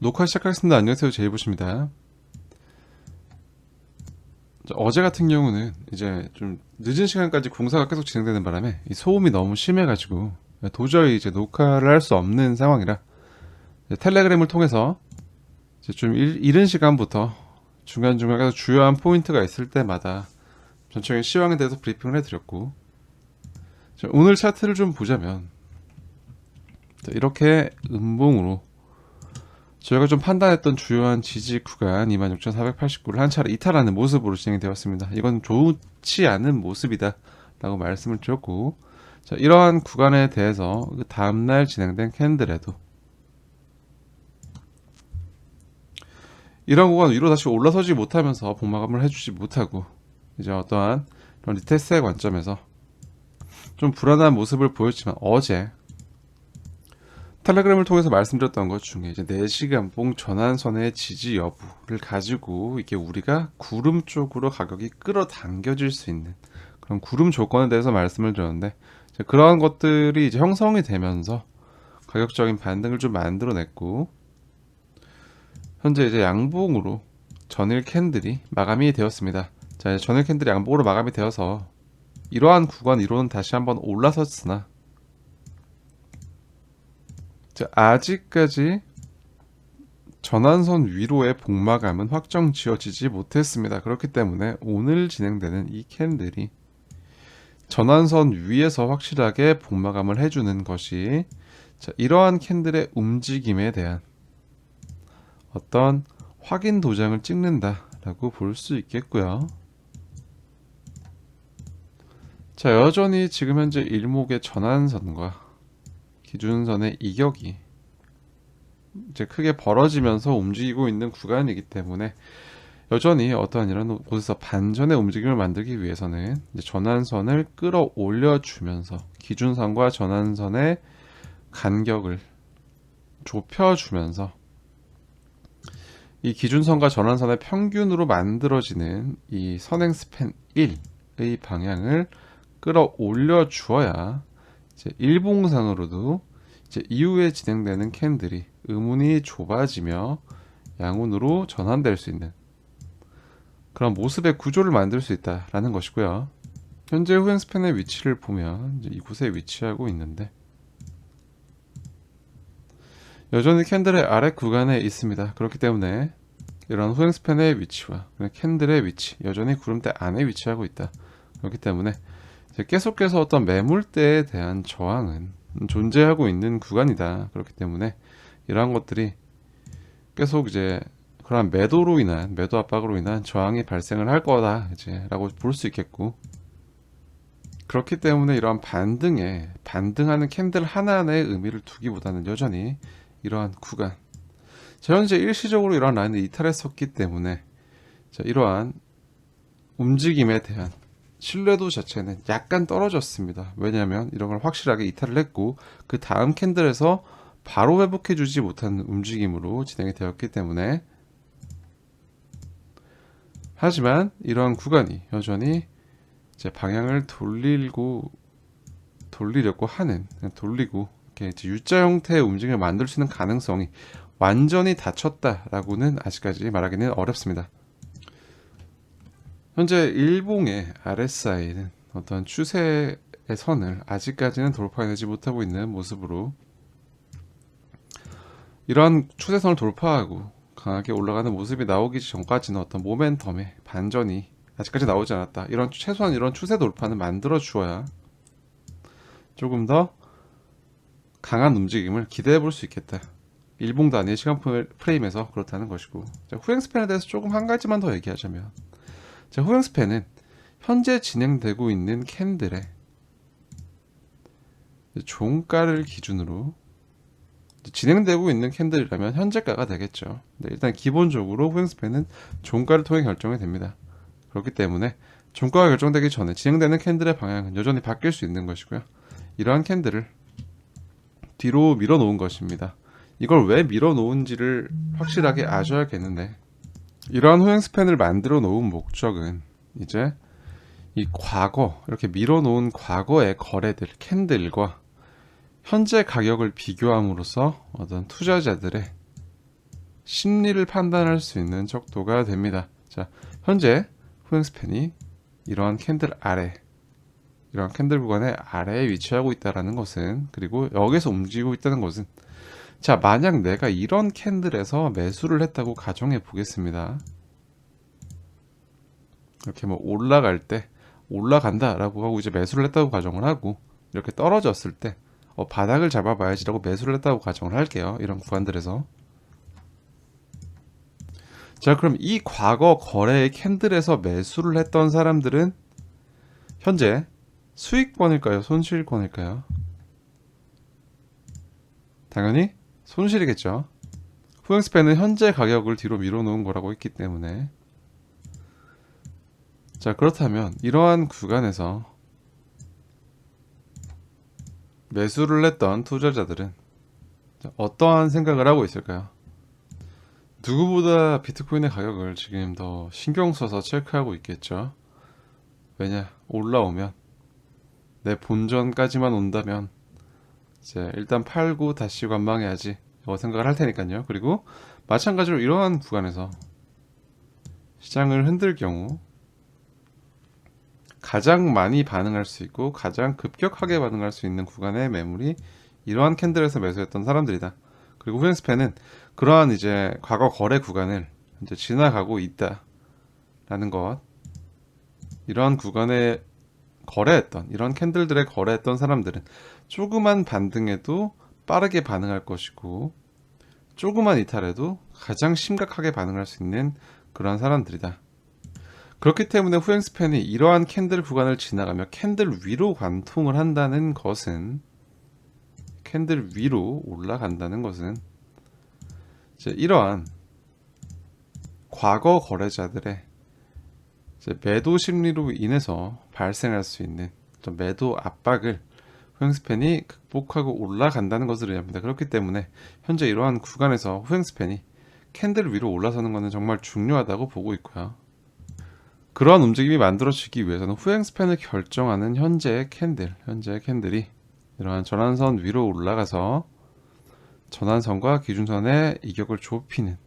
녹화 시작하겠습니다. 안녕하세요, 제이보십니다. 어제 같은 경우는 이제 좀 늦은 시간까지 공사가 계속 진행되는 바람에 이 소음이 너무 심해가지고 도저히 이제 녹화를 할 수 없는 상황이라 이제 텔레그램을 통해서 이제 좀 이른 시간부터 중간중간 계속 주요한 포인트가 있을 때마다 전체적인 시황에 대해서 브리핑을 해드렸고, 오늘 차트를 좀 보자면 이렇게 음봉으로 저희가 좀 판단했던 주요한 지지 구간 26,489를 한 차례 이탈하는 모습으로 진행이 되었습니다. 이건 좋지 않은 모습이다 라고 말씀을 드렸고, 자, 이러한 구간에 대해서 그 다음날 진행된 캔들에도 이런 구간 위로 다시 올라서지 못하면서 복마감을 해주지 못하고 이제 어떠한 그런 리테스트의 관점에서 좀 불안한 모습을 보였지만, 어제 텔레그램을 통해서 말씀드렸던 것 중에 이제 4시간봉 전환선의 지지 여부를 가지고 이게 우리가 구름 쪽으로 가격이 끌어당겨질 수 있는 그런 구름 조건에 대해서 말씀을 드렸는데, 이제 그러한 것들이 이제 형성이 되면서 가격적인 반등을 좀 만들어냈고, 현재 이제 양봉으로 전일 캔들이 마감이 되었습니다. 자, 전일 캔들이 양봉으로 마감이 되어서 이러한 구간 위로는 다시 한번 올라섰으나, 자, 아직까지 전환선 위로의 복마감은 확정 지어지지 못했습니다. 그렇기 때문에 오늘 진행되는 이 캔들이 전환선 위에서 확실하게 복마감을 해주는 것이, 자, 이러한 캔들의 움직임에 대한 어떤 확인 도장을 찍는다라고 볼 수 있겠고요. 자, 여전히 지금 현재 일목의 전환선과 기준선의 이격이 이제 크게 벌어지면서 움직이고 있는 구간이기 때문에, 여전히 어떠한 이런 곳에서 반전의 움직임을 만들기 위해서는 이제 전환선을 끌어올려 주면서 기준선과 전환선의 간격을 좁혀 주면서 이 기준선과 전환선의 평균으로 만들어지는 이 선행 스팬 1의 방향을 끌어올려 주어야 이제 일봉상으로도 이제 이후에 진행되는 캔들이 음운이 좁아지며 양운으로 전환될 수 있는 그런 모습의 구조를 만들 수 있다라는 것이고요. 현재 후행 스팬의 위치를 보면 이제 이곳에 위치하고 있는데, 여전히 캔들의 아래 구간에 있습니다. 그렇기 때문에 이런 후행 스팬의 위치와 캔들의 위치, 여전히 구름대 안에 위치하고 있다. 그렇기 때문에 계속해서 어떤 매물대에 대한 저항은 존재하고 있는 구간이다. 그렇기 때문에 이러한 것들이 계속 이제 그러한 매도로 인한, 매도 압박으로 인한 저항이 발생을 할 거다 이제 라고 볼 수 있겠고, 그렇기 때문에 이러한 반등하는 캔들 하나하나의 의미를 두기보다는 여전히 이러한 구간, 자, 현재 일시적으로 이러한 라인을 이탈했었기 때문에, 자, 이러한 움직임에 대한 신뢰도 자체는 약간 떨어졌습니다. 왜냐하면 이런 걸 확실하게 이탈을 했고 그 다음 캔들에서 바로 회복해주지 못한 움직임으로 진행이 되었기 때문에, 하지만 이러한 구간이 여전히 이제 방향을 돌리려고 하는, 돌리고 이렇게 이제 U자 형태의 움직임을 만들 수 있는 가능성이 완전히 닫혔다라고는 아직까지 말하기는 어렵습니다. 현재 일봉의 RSI는 어떤 추세의 선을 아직까지는 돌파해내지 못하고 있는 모습으로, 이러한 추세선을 돌파하고 강하게 올라가는 모습이 나오기 전까지는 어떤 모멘텀의 반전이 아직까지 나오지 않았다. 이런 최소한 이런 추세 돌파는 만들어 주어야 조금 더 강한 움직임을 기대해 볼 수 있겠다. 일봉 단위의 시간 프레임에서 그렇다는 것이고, 자, 후행 스팬에 대해서 조금 한 가지만 더 얘기하자면, 자, 후행 스팬은 현재 진행되고 있는 캔들의 종가를 기준으로 진행되고 있는 캔들이라면 현재가가 되겠죠. 네, 일단 기본적으로 후행 스팬은 종가를 통해 결정이 됩니다. 그렇기 때문에 종가가 결정되기 전에 진행되는 캔들의 방향은 여전히 바뀔 수 있는 것이고요. 이러한 캔들을 뒤로 밀어 놓은 것입니다. 이걸 왜 밀어 놓은지를 확실하게 아셔야겠는데, 이러한 후행 스팬을 만들어 놓은 목적은 이제 이 과거, 이렇게 밀어 놓은 과거의 거래들, 캔들과 현재 가격을 비교함으로써 어떤 투자자들의 심리를 판단할 수 있는 척도가 됩니다. 자, 현재 후행 스팬이 이러한 캔들 아래, 이러한 캔들 구간의 아래에 위치하고 있다는 것은, 그리고 여기서 움직이고 있다는 것은, 자, 만약 내가 이런 캔들에서 매수를 했다고 가정해 보겠습니다. 이렇게 뭐 올라갈 때 올라간다라고 하고 이제 매수를 했다고 가정을 하고, 이렇게 떨어졌을 때 바닥을 잡아봐야지라고 매수를 했다고 가정을 할게요. 이런 구간들에서. 자, 그럼 이 과거 거래의 캔들에서 매수를 했던 사람들은 현재 수익권일까요? 손실권일까요? 당연히 손실이겠죠. 후행 스팬은 현재 가격을 뒤로 밀어놓은 거라고 했기 때문에. 자, 그렇다면 이러한 구간에서 매수를 했던 투자자들은 어떠한 생각을 하고 있을까요? 누구보다 비트코인의 가격을 지금 더 신경 써서 체크하고 있겠죠. 왜냐, 올라오면 내 본전까지만 온다면 이제 일단 팔고 다시 관망해야지 생각을 할 테니까요. 그리고 마찬가지로 이러한 구간에서 시장을 흔들 경우 가장 많이 반응할 수 있고 가장 급격하게 반응할 수 있는 구간의 매물이 이러한 캔들에서 매수했던 사람들이다. 그리고 후행 스팬은 그러한 이제 과거 거래 구간을 이제 지나가고 있다라는 것. 이러한 구간에 거래했던, 이런 캔들들에 거래했던 사람들은 조그만 반등에도 빠르게 반응할 것이고, 조그만 이탈에도 가장 심각하게 반응할 수 있는 그러한 사람들이다. 그렇기 때문에 후행 스팬이 이러한 캔들 구간을 지나가며 캔들 위로 관통을 한다는 것은, 캔들 위로 올라간다는 것은 이제 이러한 과거 거래자들의 이제 매도 심리로 인해서 발생할 수 있는 매도 압박을 후행 스팬이 극복하고 올라간다는 것을 의미합니다. 그렇기 때문에 현재 이러한 구간에서 후행 스팬이 캔들 위로 올라서는 것은 정말 중요하다고 보고 있고요. 그러한 움직임이 만들어지기 위해서는 후행 스팬을 결정하는 현재의 캔들이 이러한 전환선 위로 올라가서 전환선과 기준선의 이격을 좁히는,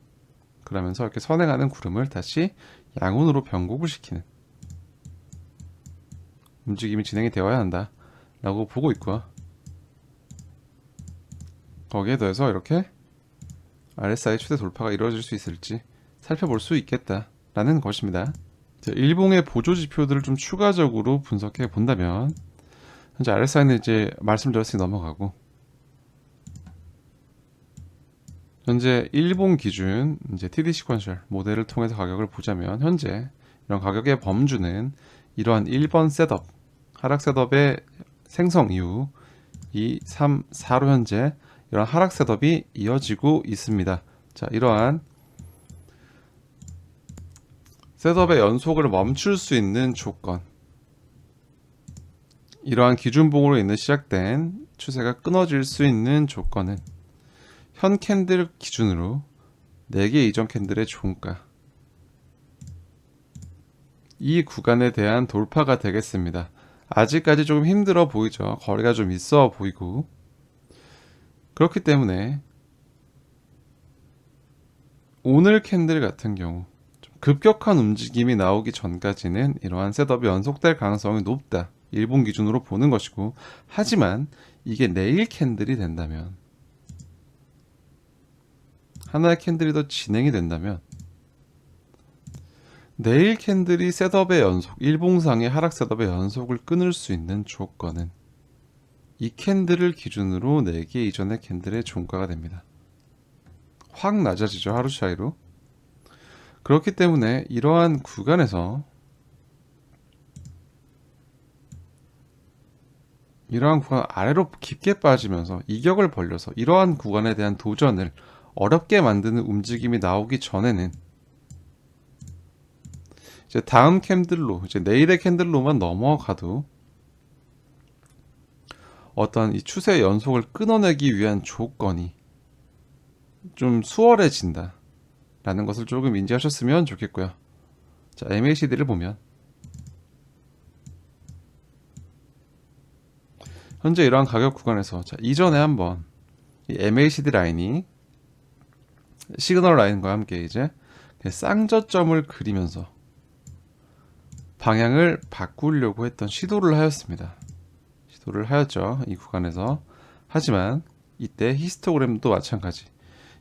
그러면서 이렇게 선행하는 구름을 다시 양운으로 변곡을 시키는 움직임이 진행이 되어야 한다 라고 보고 있고요. 거기에 더해서 이렇게 RSI 최대 돌파가 이루어질 수 있을지 살펴볼 수 있겠다라는 것입니다. 일봉의 보조 지표들을 좀 추가적으로 분석해 본다면, 현재 RSI는 이제 말씀드렸으니 넘어가고, 현재 일봉 기준 이제 TD 시퀀셜 모델을 통해서 가격을 보자면, 현재 이런 가격의 범주는 이러한 1번 셋업, 하락 셋업의 생성 이후 2, 3, 4로 현재 이런 하락 셋업이 이어지고 있습니다. 자, 이러한 셋업의 연속을 멈출 수 있는 조건, 이러한 기준봉으로 인해 시작된 추세가 끊어질 수 있는 조건은 현 캔들 기준으로 4개 이전 캔들의 종가, 이 구간에 대한 돌파가 되겠습니다. 아직까지 조금 힘들어 보이죠. 거리가 좀 있어 보이고. 그렇기 때문에 오늘 캔들 같은 경우 좀 급격한 움직임이 나오기 전까지는 이러한 셋업이 연속될 가능성이 높다, 일본 기준으로 보는 것이고, 하지만 이게 내일 캔들이 된다면, 하나의 캔들이 더 진행이 된다면, 내일 캔들이 셋업의 연속, 일봉상의 하락 셋업의 연속을 끊을 수 있는 조건은 이 캔들을 기준으로 4개 이전의 캔들의 종가가 됩니다. 확 낮아지죠, 하루 차이로. 그렇기 때문에 이러한 구간에서 이러한 구간 아래로 깊게 빠지면서 이격을 벌려서 이러한 구간에 대한 도전을 어렵게 만드는 움직임이 나오기 전에는 이제 다음 캔들로, 이제 내일의 캔들로만 넘어가도 어떤 이 추세 연속을 끊어내기 위한 조건이 좀 수월해진다 라는 것을 조금 인지하셨으면 좋겠고요. 자, MACD를 보면 현재 이러한 가격 구간에서, 자, 이전에 한번 이 MACD 라인이 시그널 라인과 함께 이제 쌍저점을 그리면서 방향을 바꾸려고 했던 시도를 하였습니다. 시도를 하였죠. 이 구간에서. 하지만 이때 히스토그램도 마찬가지.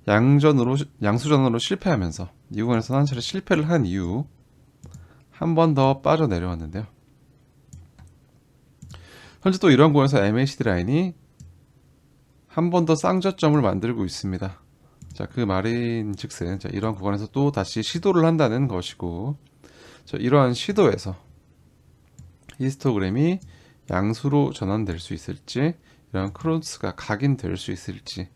양수전으로 실패하면서 이 구간에서 한 차례 실패를 한 이후 한 번 더 빠져 내려왔는데요. 현재 또 이런 구간에서 MACD 라인이 한 번 더 쌍저점을 만들고 있습니다. 자, 그 말인 즉슨 이러한 구간에서 또 다시 시도를 한다는 것이고, 이러한 시도에서 히스토그램이 양수로 전환될 수 있을지, 이러한 크로스가 각인될 수 있을지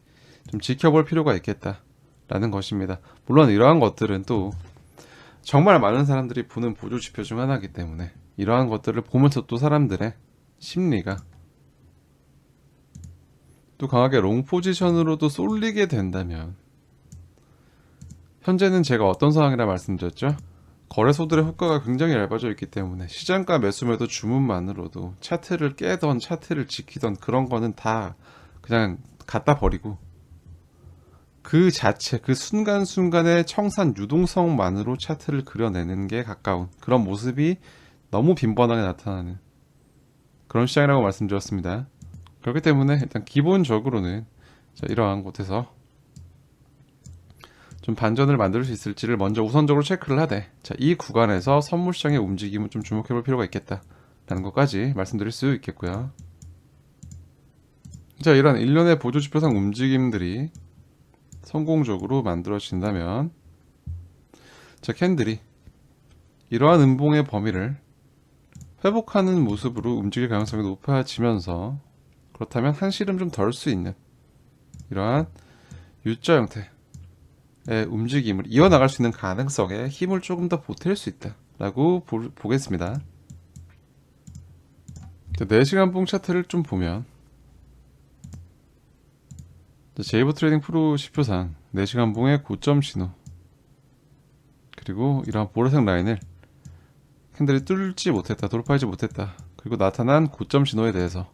좀 지켜볼 필요가 있겠다라는 것입니다. 물론 이러한 것들은 또 정말 많은 사람들이 보는 보조 지표 중 하나이기 때문에 이러한 것들을 보면서 또 사람들의 심리가 또 강하게 롱 포지션으로도 쏠리게 된다면, 현재는 제가 어떤 상황이라 말씀드렸죠? 거래소들의 호가가 굉장히 얇아져 있기 때문에 시장가 매수매도 주문만으로도 차트를 깨던 차트를 지키던 그런 거는 다 그냥 갖다 버리고 그 자체 그 순간순간의 청산 유동성만으로 차트를 그려내는 게 가까운 그런 모습이 너무 빈번하게 나타나는 그런 시장이라고 말씀드렸습니다. 그렇기 때문에 일단 기본적으로는 이러한 곳에서 좀 반전을 만들 수 있을지를 먼저 우선적으로 체크를 하되, 이 구간에서 선물 시장의 움직임은 좀 주목해 볼 필요가 있겠다라는 것까지 말씀드릴 수 있겠고요. 이런 일련의 보조 지표상 움직임들이 성공적으로 만들어진다면, 캔들이 이러한 음봉의 범위를 회복하는 모습으로 움직일 가능성이 높아지면서, 그렇다면 한시름 좀 덜 수 있는 이러한 U자 형태의 움직임을 이어나갈 수 있는 가능성에 힘을 조금 더 보탤 수 있다라고 보겠습니다. 4시간 봉 차트를 좀 보면, 제이버 트레이딩 프로 지표상 4시간 봉의 고점 신호, 그리고 이러한 보라색 라인을 캔들이 뚫지 못했다, 돌파하지 못했다, 그리고 나타난 고점 신호에 대해서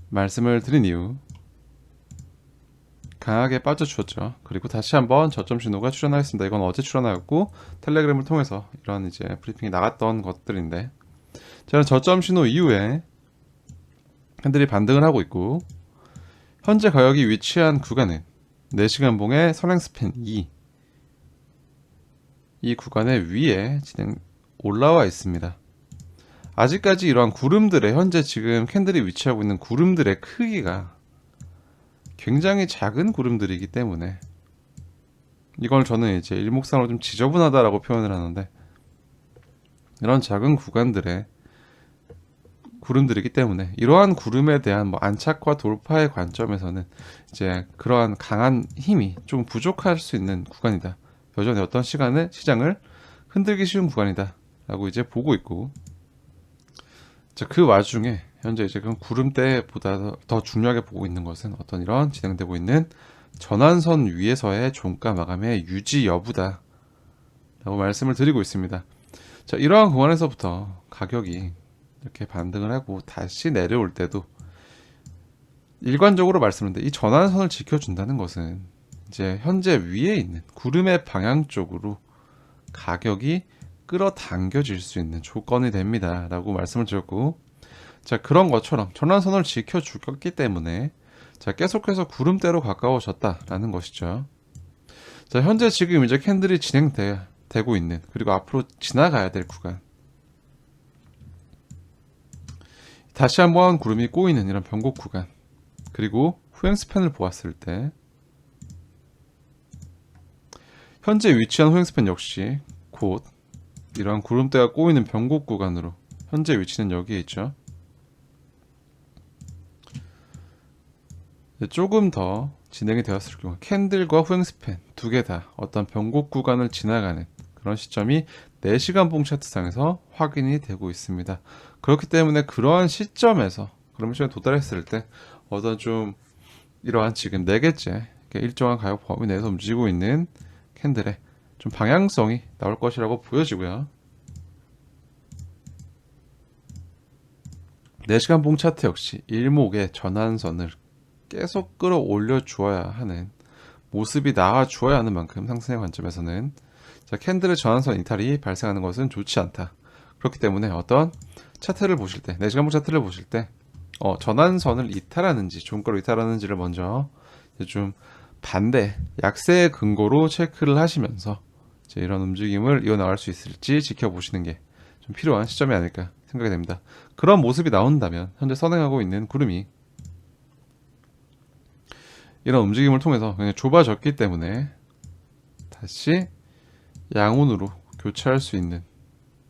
말씀을 드린 이후 강하게 빠져주었죠. 그리고 다시 한번 저점 신호가 출현하였습니다. 이건 어제 출현하였고 텔레그램을 통해서 이런 이제 브리핑이 나갔던 것들인데, 저는 저점 신호 이후에 캔들이 반등을 하고 있고, 현재 가격이 위치한 구간은 4시간 봉의 선행스팬 2, 이 구간의 위에 올라와 있습니다. 아직까지 이러한 구름들의, 현재 지금 캔들이 위치하고 있는 구름들의 크기가 굉장히 작은 구름들이기 때문에 이걸 저는 이제 일목상으로 좀 지저분하다라고 표현을 하는데, 이런 작은 구간들의 구름들이기 때문에 이러한 구름에 대한 안착과 돌파의 관점에서는 이제 그러한 강한 힘이 좀 부족할 수 있는 구간이다. 여전히 어떤 시장을 흔들기 쉬운 구간이다 라고 이제 보고 있고, 그 와중에 현재 이제 그 구름대보다 더 중요하게 보고 있는 것은 어떤 이런 진행되고 있는 전환선 위에서의 종가 마감의 유지 여부다 라고 말씀을 드리고 있습니다. 이러한 구간에서부터 가격이 이렇게 반등을 하고 다시 내려올 때도 일관적으로 말씀드렸는데, 이 전환선을 지켜준다는 것은 이제 현재 위에 있는 구름의 방향 쪽으로 가격이 끌어당겨질 수 있는 조건이 됩니다 라고 말씀을 드렸고, 그런 것처럼 전환선을 지켜주었기 때문에 계속해서 구름대로 가까워졌다라는 것이죠. 현재 지금 이제 캔들이 진행되고 있는, 그리고 앞으로 지나가야 될 구간, 다시 한번 구름이 꼬이는 이런 변곡 구간, 그리고 후행 스팬을 보았을 때 현재 위치한 후행 스팬 역시 곧 이러한 구름대가 꼬이는 변곡 구간으로 현재 위치는 여기에 있죠. 조금 더 진행이 되었을 경우 캔들과 후행 스팬 두 개 다 어떤 변곡 구간을 지나가는 그런 시점이 4시간 봉 차트상에서 확인이 되고 있습니다. 그렇기 때문에 그러한 시점에서 그런 시점에 도달했을 때 어떤 좀 이러한 지금 4개째 일정한 가격 범위 내에서 움직이고 있는 캔들의 좀 방향성이 나올 것이라고 보여지고요. 4시간 봉 차트 역시 일목의 전환선을 계속 끌어올려 주어야 하는 모습이 나와주어야 하는 만큼 상승의 관점에서는 자, 캔들의 전환선 이탈이 발생하는 것은 좋지 않다. 그렇기 때문에 어떤 차트를 보실 때, 4시간봉 차트를 보실 때 전환선을 이탈하는지 종가로 이탈하는지를 먼저 이제 좀 반대 약세의 근거로 체크를 하시면서 이제 이런 움직임을 이어나갈 수 있을지 지켜보시는 게 좀 필요한 시점이 아닐까 생각이 됩니다. 그런 모습이 나온다면 현재 선행하고 있는 구름이 이런 움직임을 통해서 그냥 좁아졌기 때문에 다시 양운으로 교체할 수 있는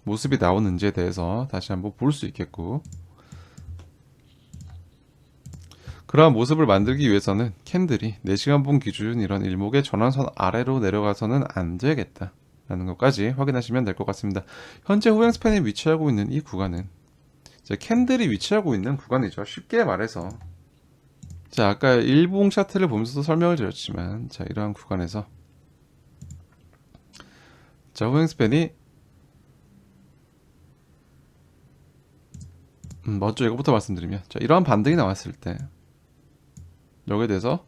모습이 나오는지에 대해서 다시 한번 볼 수 있겠고, 그러한 모습을 만들기 위해서는 캔들이 4시간봉 기준 이런 일목의 전환선 아래로 내려가서는 안 되겠다 라는 것까지 확인하시면 될 것 같습니다. 현재 호행 스팬이 위치하고 있는 이 구간은 이제 캔들이 위치하고 있는 구간이죠. 쉽게 말해서 자, 아까 일봉 차트를 보면서도 설명을 드렸지만 자, 이러한 구간에서 자, 호행 스팬이 먼저 이것부터 말씀드리면 자, 이러한 반등이 나왔을 때 여기에 대해서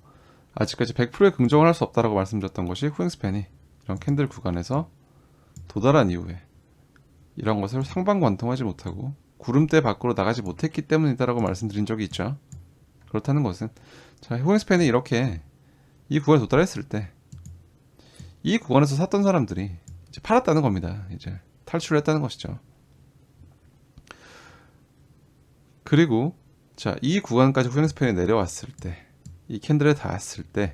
아직까지 100%의 긍정을 할 수 없다라고 말씀드렸던 것이 호행 스팬이 이런 캔들 구간에서 도달한 이후에 이런 것을 상반관통하지 못하고 구름대 밖으로 나가지 못했기 때문이다라고 말씀드린 적이 있죠. 그렇다는 것은 자, 호행 스팬이 이렇게 이 구간에 도달했을 때 이 구간에서 샀던 사람들이 이제 팔았다는 겁니다. 이제 탈출을 했다는 것이죠. 그리고 자, 이 구간까지 호행 스팬이 내려왔을 때 이 캔들에 닿았을 때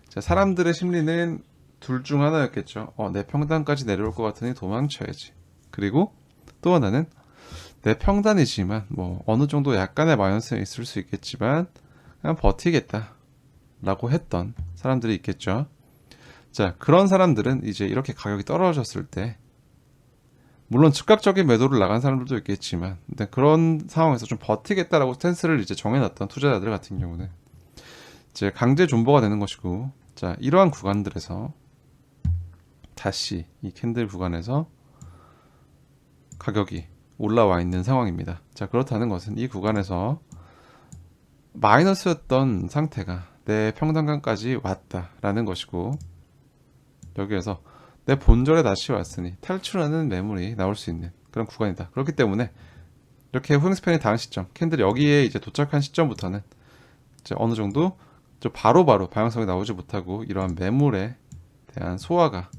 자, 사람들의 심리는 둘 중 하나였겠죠. 내 평단까지 내려올 것 같으니 도망쳐야지. 그리고 또 하나는 내 평단이지만 뭐 어느 정도 약간의 마이너스는 있을 수 있겠지만 그냥 버티겠다 라고 했던 사람들이 있겠죠. 자, 그런 사람들은 이제 이렇게 가격이 떨어졌을 때 물론 즉각적인 매도를 나간 사람들도 있겠지만 근데 그런 상황에서 좀 버티겠다라고 스탠스를 이제 정해놨던 투자자들 같은 경우는 이제 강제 존버가 되는 것이고, 자, 이러한 구간들에서 다시 이 캔들 구간에서 가격이 올라와 있는 상황입니다. 자, 그렇다는 것은 이 구간에서 마이너스였던 상태가 내 평단간까지 왔다라는 것이고, 여기에서 내 본절에 다시 왔으니 탈출하는 매물이 나올 수 있는 그런 구간이다. 그렇기 때문에 이렇게 호행 스팬이 닿은 시점, 캔들이 여기에 이제 도착한 시점부터는 이제 어느 정도 바로바로 방향성이 나오지 못하고 이러한 매물에 대한 소화가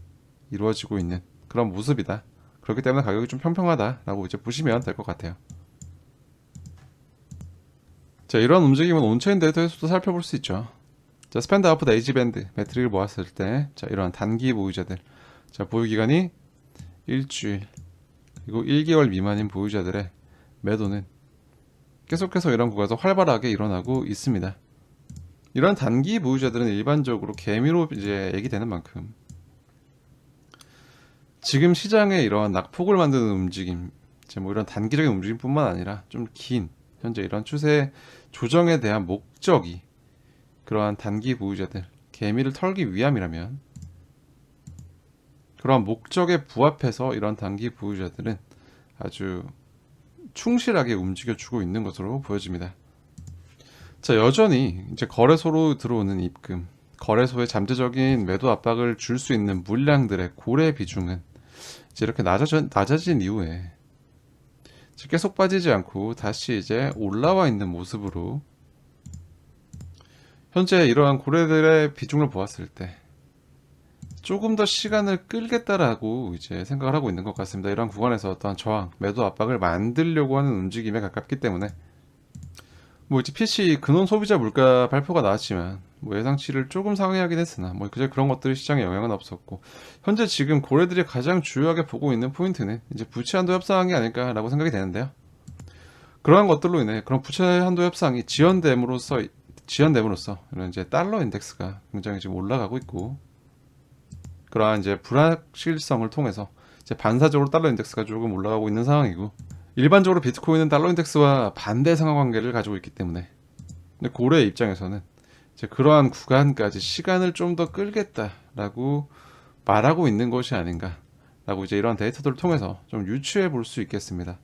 이루어지고 있는 그런 모습이다. 그렇기 때문에 가격이 좀 평평하다라고 이제 보시면 될 것 같아요. 자, 이런 움직임은 온체인 데이터에서도 살펴볼 수 있죠. 자, 스펜드 아웃풋 에이지 밴드 매트릭을 모았을 때 자, 이러한 단기 보유자들, 자, 보유 기간이 일주일 그리고 1개월 미만인 보유자들의 매도는 계속해서 이런 구간에서 활발하게 일어나고 있습니다. 이런 단기 보유자들은 일반적으로 개미로 이제 얘기되는 만큼 지금 시장에 이러한 낙폭을 만드는 움직임, 이제 뭐 이런 단기적인 움직임뿐만 아니라 좀 긴 현재 이런 추세 조정에 대한 목적이 그러한 단기 보유자들 개미를 털기 위함이라면 그러한 목적에 부합해서 이런 단기 보유자들은 아주 충실하게 움직여주고 있는 것으로 보여집니다. 자, 여전히 이제 거래소로 들어오는 입금, 거래소의 잠재적인 매도 압박을 줄 수 있는 물량들의 고래 비중은 이제 이렇게 낮아진 이후에 계속 빠지지 않고 다시 이제 올라와 있는 모습으로 현재 이러한 고래들의 비중을 보았을 때 조금 더 시간을 끌겠다라고 이제 생각을 하고 있는 것 같습니다. 이러한 구간에서 어떠한 저항, 매도 압박을 만들려고 하는 움직임에 가깝기 때문에 뭐 이제 PC 근원 소비자 물가 발표가 나왔지만 뭐 예상치를 조금 상회하긴 했으나 뭐 그저 그런 것들이 시장에 영향은 없었고, 현재 지금 고래들이 가장 주요하게 보고 있는 포인트는 이제 부채 한도 협상이 아닐까라고 생각이 되는데요. 그러한 것들로 인해 그런 부채 한도 협상이 지연됨으로써 이런 이제 달러 인덱스가 굉장히 지금 올라가고 있고, 그러한 이제 불확실성을 통해서 이제 반사적으로 달러 인덱스가 조금 올라가고 있는 상황이고, 일반적으로 비트코인은 달러 인덱스와 반대 상하관계를 가지고 있기 때문에 근데 고래의 입장에서는 이제 그러한 구간까지 시간을 좀 더 끌겠다라고 말하고 있는 것이 아닌가라고 이제 이러한 데이터들을 통해서 좀 유추해 볼 수 있겠습니다.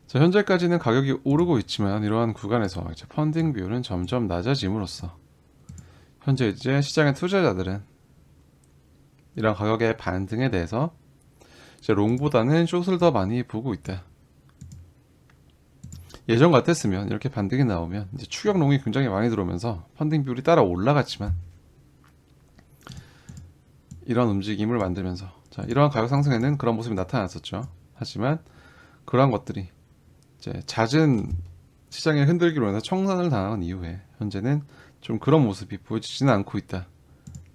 자, 현재까지는 가격이 오르고 있지만 이러한 구간에서 이제 펀딩 비율은 점점 낮아짐으로써 현재 이제 시장의 투자자들은 이런 가격의 반등에 대해서 이제 롱보다는 숏을 더 많이 보고 있다. 예전 같았으면 이렇게 반등이 나오면 이제 추격롱이 굉장히 많이 들어오면서 펀딩 비율이 따라 올라갔지만 이런 움직임을 만들면서 자, 이러한 가격 상승에는 그런 모습이 나타났었죠. 하지만 그러한 것들이 이제 잦은 시장의 흔들기로 인해서 청산을 당한 이후에 현재는 좀 그런 모습이 보여지지는 않고 있다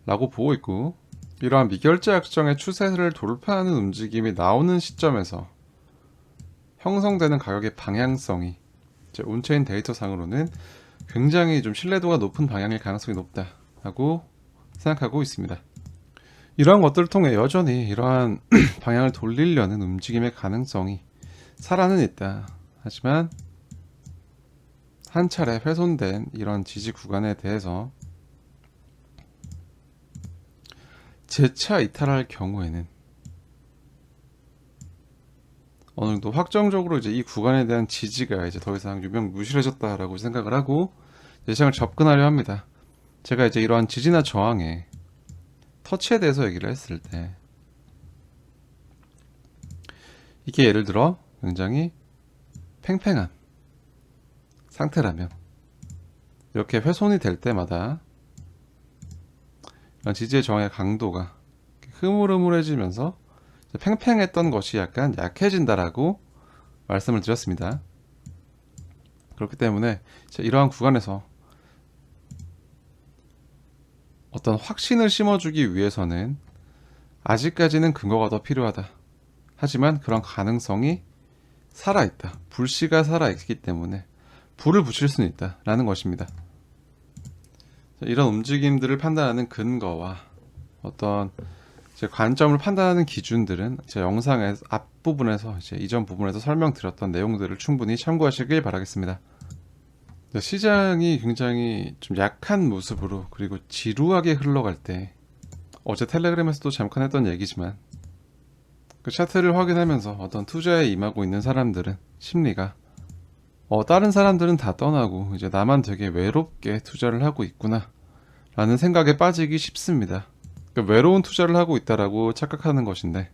라고 보고 있고, 이러한 미결제 약정의 추세를 돌파하는 움직임이 나오는 시점에서 형성되는 가격의 방향성이 이제 온체인 데이터상으로는 굉장히 좀 신뢰도가 높은 방향일 가능성이 높다라고 생각하고 있습니다. 이러한 것들을 통해 여전히 이러한 방향을 돌리려는 움직임의 가능성이 살아는 있다. 하지만 한 차례 훼손된 이런 지지 구간에 대해서 재차 이탈할 경우에는 어느 정도 확정적으로 이제 이 구간에 대한 지지가 이제 더 이상 유명무실해졌다라고 생각을 하고 시장을 접근하려 합니다. 제가 이제 이러한 지지나 저항의 터치에 대해서 얘기를 했을 때 이게 예를 들어 굉장히 팽팽한 상태라면 이렇게 훼손이 될 때마다 지지의 저항의 강도가 흐물흐물해지면서 팽팽했던 것이 약간 약해진다라고 말씀을 드렸습니다. 그렇기 때문에 이러한 구간에서 어떤 확신을 심어주기 위해서는 아직까지는 근거가 더 필요하다. 하지만 그런 가능성이 살아있다. 불씨가 살아있기 때문에 불을 붙일 수는 있다 라는 것입니다. 이런 움직임들을 판단하는 근거와 어떤 제 관점을 판단하는 기준들은 제 영상의 앞부분에서 이제 이전 부분에서 설명드렸던 내용들을 충분히 참고하시길 바라겠습니다. 시장이 굉장히 좀 약한 모습으로 그리고 지루하게 흘러갈 때 어제 텔레그램에서도 잠깐 했던 얘기지만 그 차트를 확인하면서 어떤 투자에 임하고 있는 사람들은 심리가 다른 사람들은 다 떠나고 이제 나만 되게 외롭게 투자를 하고 있구나 라는 생각에 빠지기 쉽습니다. 그러니까 외로운 투자를 하고 있다라고 착각하는 것인데,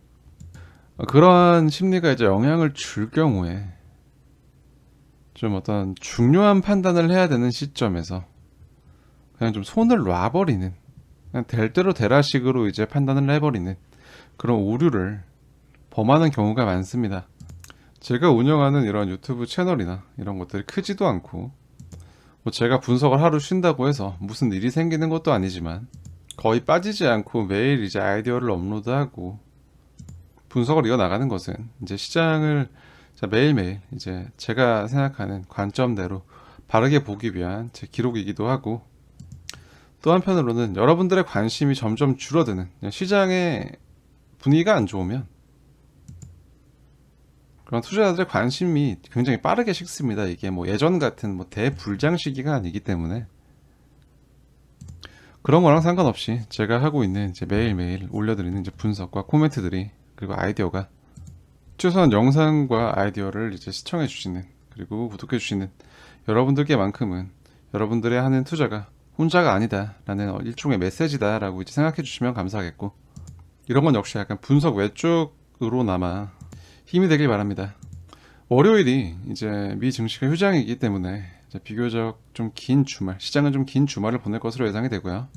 그러한 심리가 이제 영향을 줄 경우에 좀 어떤 중요한 판단을 해야 되는 시점에서 그냥 좀 손을 놔버리는, 그냥 될 대로 되라식으로 이제 판단을 해버리는 그런 오류를 범하는 경우가 많습니다. 제가 운영하는 이런 유튜브 채널이나 이런 것들이 크지도 않고 뭐 제가 분석을 하루 쉰다고 해서 무슨 일이 생기는 것도 아니지만 거의 빠지지 않고 매일 이제 아이디어를 업로드하고 분석을 이어나가는 것은 이제 시장을 매일매일 이제 제가 생각하는 관점대로 바르게 보기 위한 제 기록이기도 하고, 또 한편으로는 여러분들의 관심이 점점 줄어드는 시장의 분위기가 안 좋으면 그런 투자자들의 관심이 굉장히 빠르게 식습니다. 이게 뭐 예전 같은 뭐 대불장 시기가 아니기 때문에 그런 거랑 상관없이 제가 하고 있는 이제 매일매일 올려드리는 이제 분석과 코멘트들이 그리고 아이디어가 최소한 영상과 아이디어를 이제 시청해 주시는 그리고 구독해 주시는 여러분들께만큼은 여러분들의 하는 투자가 혼자가 아니다 라는 일종의 메시지다 라고 이제 생각해 주시면 감사하겠고, 이런 건 역시 약간 분석 외쪽으로나마 힘이 되길 바랍니다. 월요일이 이제 미 증시가 휴장이기 때문에 이제 비교적 좀 긴 주말, 시장은 좀 긴 주말을 보낼 것으로 예상이 되고요.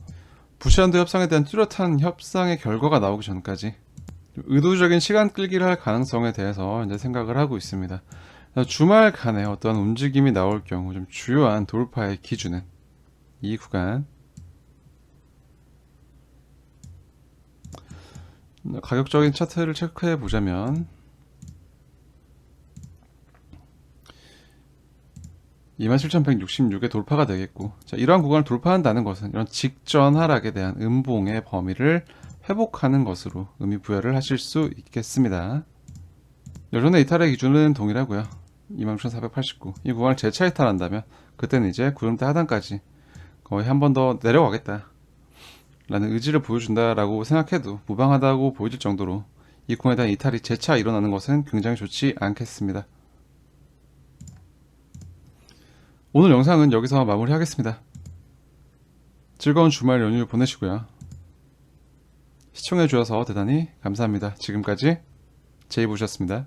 부시한도 협상에 대한 뚜렷한 협상의 결과가 나오기 전까지 의도적인 시간 끌기를 할 가능성에 대해서 이제 생각을 하고 있습니다. 주말간에 어떤 움직임이 나올 경우 좀 주요한 돌파의 기준은 이 구간, 가격적인 차트를 체크해 보자면 27,166에 돌파가 되겠고, 자, 이러한 구간을 돌파한다는 것은 이런 직전 하락에 대한 음봉의 범위를 회복하는 것으로 의미 부여를 하실 수 있겠습니다. 여전히 이탈의 기준은 동일하고요. 26,489. 이 구간을 재차 이탈한다면 그때는 이제 구름대 하단까지 거의 한 번 더 내려가겠다 라는 의지를 보여준다라고 생각해도 무방하다고 보여질 정도로 이 구간에 대한 이탈이 재차 일어나는 것은 굉장히 좋지 않겠습니다. 오늘 영상은 여기서 마무리하겠습니다. 즐거운 주말 연휴 보내시고요. 시청해 주셔서 대단히 감사합니다. 지금까지 제이보셨습니다.